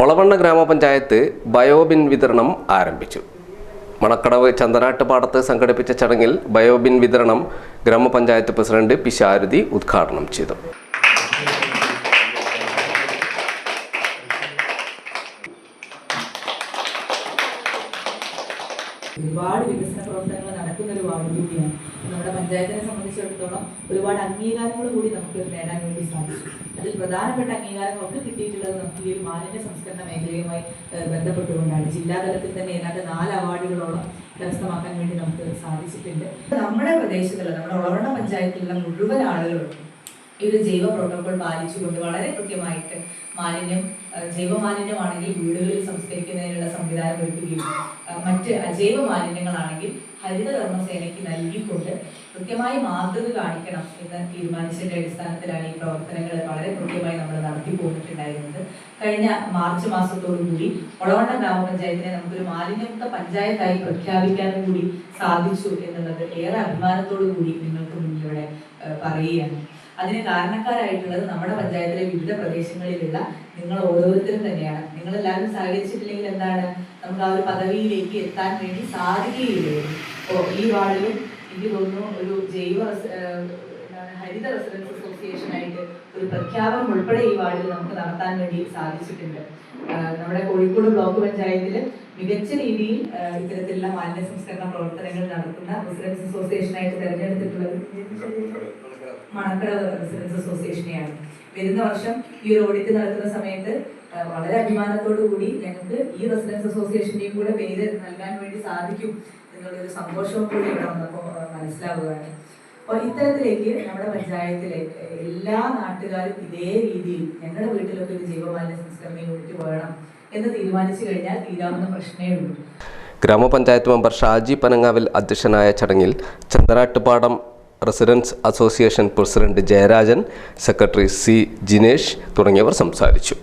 ഒളവണ്ണ ഗ്രാമപഞ്ചായത്ത് ബയോബിൻ വിതരണം ആരംഭിച്ചു. മണക്കടവ് ചന്ദനാട്ടുപാടത്ത് സംഘടിപ്പിച്ച ചടങ്ങിൽ ബയോബിൻ വിതരണം ഗ്രാമപഞ്ചായത്ത് പ്രസിഡന്റ് പി ശാരദി ഉദ്ഘാടനം ചെയ്തു. ഒരുപാട് വികസന പ്രവർത്തനങ്ങൾ നടക്കുന്ന ഒരു വാർഡ് കൂടിയാണ്. നമ്മുടെ പഞ്ചായത്തിനെ സംബന്ധിച്ചിടത്തോളം ഒരുപാട് അംഗീകാരങ്ങൾ കൂടി നമുക്ക് നേടാൻ വേണ്ടി സാധിച്ചു. അതിൽ പ്രധാനപ്പെട്ട അംഗീകാരങ്ങളൊക്കെ കിട്ടിയിട്ടുള്ളത് നമുക്ക് ഈ ഒരു മാലിന്യ സംസ്കരണ മേഖലയുമായി ബന്ധപ്പെട്ടുകൊണ്ടാണ്. ജില്ലാതലത്തിൽ തന്നെ ഏതാണ്ട് 4 അവാർഡുകളോളം കരസ്ഥമാക്കാൻ വേണ്ടി നമുക്ക് സാധിച്ചിട്ടുണ്ട്. നമ്മുടെ പ്രദേശത്തുള്ള നമ്മുടെ ഒളവണ്ണ പഞ്ചായത്തിലുള്ള മുഴുവൻ ആളുകളും ഈ ഒരു ജൈവ പ്രോട്ടോകോൾ പാലിച്ചുകൊണ്ട് വളരെ കൃത്യമായിട്ട് ജൈവ മാലിന്യമാണെങ്കിൽ വീടുകളിൽ സംസ്കരിക്കുന്നതിനുള്ള സംവിധാനം ഒരുക്കുകയും മറ്റ് അജൈവ മാലിന്യങ്ങളാണെങ്കിൽ ഹരിതകർമ്മസേനയ്ക്ക് നൽകിക്കൊണ്ട് കൃത്യമായി മാതൃക കാണിക്കണം എന്ന് തീരുമാനിച്ചതിന്റെ അടിസ്ഥാനത്തിലാണ് ഈ പ്രവർത്തനങ്ങൾ വളരെ കൃത്യമായി നമ്മൾ നടത്തി പോന്നിട്ടുണ്ടായിരുന്നത്. കഴിഞ്ഞ മാർച്ച് മാസത്തോടുകൂടി ഒളവണ്ണ ഗ്രാമപഞ്ചായത്തിനെ നമുക്കൊരു മാലിന്യമുക്ത പഞ്ചായത്തായി പ്രഖ്യാപിക്കാനും കൂടി സാധിച്ചു എന്നുള്ളത് ഏറെ അഭിമാനത്തോടു കൂടി നിങ്ങൾക്ക് മുന്നിലൂടെ പറയുകയാണ്. അതിന് കാരണക്കാരായിട്ടുള്ളത് നമ്മുടെ പഞ്ചായത്തിലെ വിവിധ പ്രദേശങ്ങളിലുള്ള നിങ്ങൾ ഓരോരുത്തരും തന്നെയാണ്. നിങ്ങൾ എല്ലാവരും സഹകരിച്ചിട്ടില്ലെങ്കിൽ എന്താണ് നമുക്ക് ആ ഒരു പദവിയിലേക്ക് എത്താൻ വേണ്ടി സാധിക്കുകയില്ലായിരുന്നു. അപ്പോൾ ഈ വാർഡിലും എനിക്ക് തോന്നുന്നു ഒരു ഹരിത റെസിഡൻസ് അസോസിയേഷൻ ആയിട്ട് ഒരു പ്രഖ്യാപനം ഉൾപ്പെടെ ഈ വാർഡിൽ നമുക്ക് നടത്താൻ വേണ്ടി സാധിച്ചിട്ടുണ്ട്. നമ്മുടെ കോഴിക്കോട് ബ്ലോക്ക് പഞ്ചായത്തിൽ മികച്ച രീതിയിൽ ഇത്തരത്തിലുള്ള മാലിന്യ സംസ്കരണ പ്രവർത്തനങ്ങൾ നടത്തുന്ന റെസിഡൻസ് അസോസിയേഷനായിട്ട് തെരഞ്ഞെടുത്തിട്ടുള്ളത് മണക്കടവ് റെസിഡൻസ് അസോസിയേഷനെയാണ്. വരുന്ന വർഷം ഈ ഒരു ഓഡിറ്റ് നടക്കുന്ന സമയത്ത് വളരെ അഭിമാനത്തോടു കൂടി ഞങ്ങൾക്ക് ഈ റെസിഡൻസ് അസോസിയേഷന്റെയും കൂടെ പേര് നൽകാൻ വേണ്ടി സാധിക്കും എന്നുള്ളൊരു സന്തോഷവും കൂടി ഇവിടെ വന്നപ്പോൾ മനസ്സിലാവുകയാണ്. അപ്പോൾ ഇത്തരത്തിലേക്ക് നമ്മുടെ പഞ്ചായത്തിലെ എല്ലാ നാട്ടുകാരും ഇതേ രീതിയിൽ ഞങ്ങളുടെ വീട്ടിലൊക്കെ ഒരു ജൈവമാലിന്യ സംസ്കരണ യൂണിറ്റ് വേണം എന്ന് തീരുമാനിച്ചു കഴിഞ്ഞാൽ തീരാവുന്ന പ്രശ്നമേ ഉള്ളൂ. ഗ്രാമപഞ്ചായത്ത് മെമ്പർ ഷാജി പനങ്ങാവിൽ അധ്യക്ഷനായ ചടങ്ങിൽ Chandanattupadam residence association president Jayarajan, secretary C Jinesh തുടങ്ങിയവർ സംസാരിച്ചു.